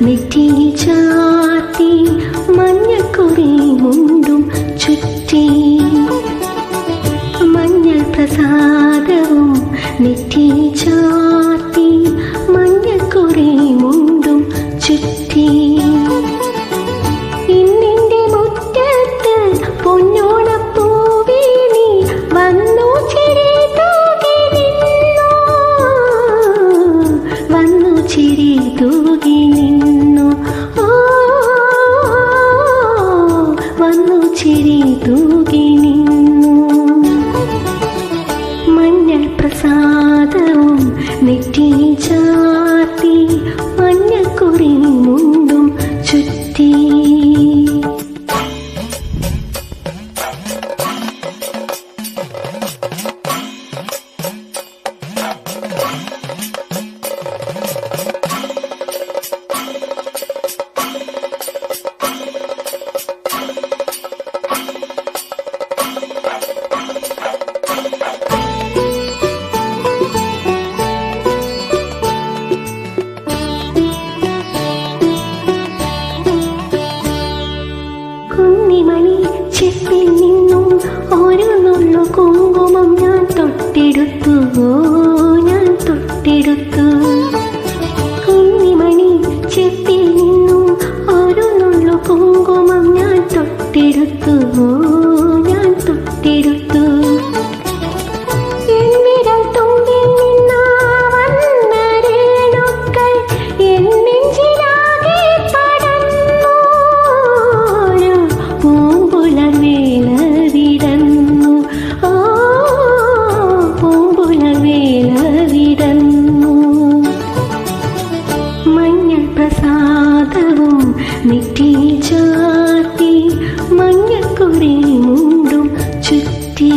നെറ്റിയിൽ ചാർത്തി മഞ്ഞക്കുറി മുണ്ടും ചുറ്റി മഞ്ഞൾ പ്രസാദവും നെറ്റിയിൽ ചാർത്തി മഞ്ഞക്കുറി മുണ്ടും ചുറ്റി ഇന്നിന്റെ മുറ്റത്ത് പൊന്നോണപ്പൂവേ നീ വന്നു ചിരി തൂകി നിന്നു വന്നു ചിരി തൂകി നിന്നു വന്നു ചിരി തൂകി നിന്നു മഞ്ഞൾ പ്രസാദവും നെറ്റിയിൽ ചാർത്തി മഞ്ഞക്കുറി മുണ്ടും ചുറ്റി കുഞ്ഞിമണി ചെപ്പിൽ നിന്നും ഒരു നുള്ളു കുങ്കുമം ഞാൻ തൊട്ടെടുത്തു ഞാൻ തൊട്ടെടുത്തു കുഞ്ഞിമണി ചെപ്പിൽ നിന്നും ഒരു നുള്ളു കുങ്കുമം ഞാൻ തൊട്ടെടുത്തു ഞാൻ തൊട്ടെടുത്തു എന്നിടൽ തുമ്പിൽ നിന്നാ വന്ന രേണുക്കൾ എന്നെഞ്ചിലാകെ പടർന്നു പൂമ്പുലർ വേല വിടന്നു പൂമ്പുലർ വേല വിടന്നു മഞ്ഞൾ പ്രസാദവും നെറ്റിയിൽ ചാർത്തി മഞ്ഞക്കുറി മുണ്ടും ചുറ്റി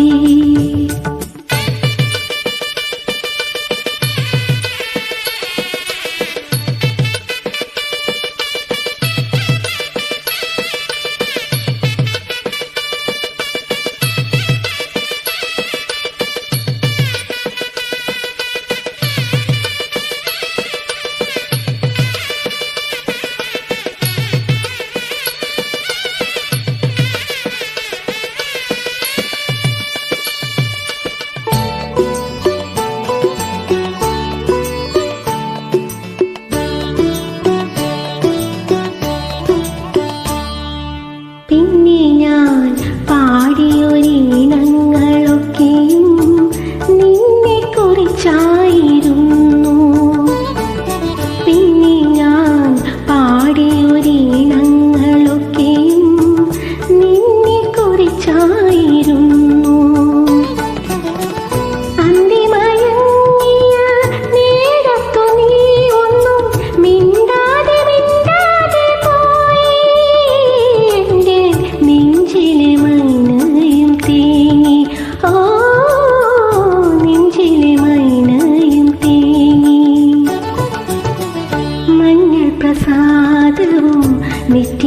പിന്നെ ഞാൻ പാടിയൊരീണങ്ങളൊക്കെയും നിന്നെ കുറിച്ചായിരുന്നു പിന്നെ ഞാൻ പാടിയൊരീണങ്ങളൊക്കെയും നിന്നെ കുറിച്ചായിരുന്നു അന്തിമയങ്ങിയ നേരത്തു നീ ഒന്നും മിണ്ടാതെ പോയി എൻ്റെ നെഞ്ചിലെ മൈനയും തേങ്ങി നെഞ്ചിലെ മൈനയും തേങ്ങി മഞ്ഞൾ പ്രസാദവും നെറ്റി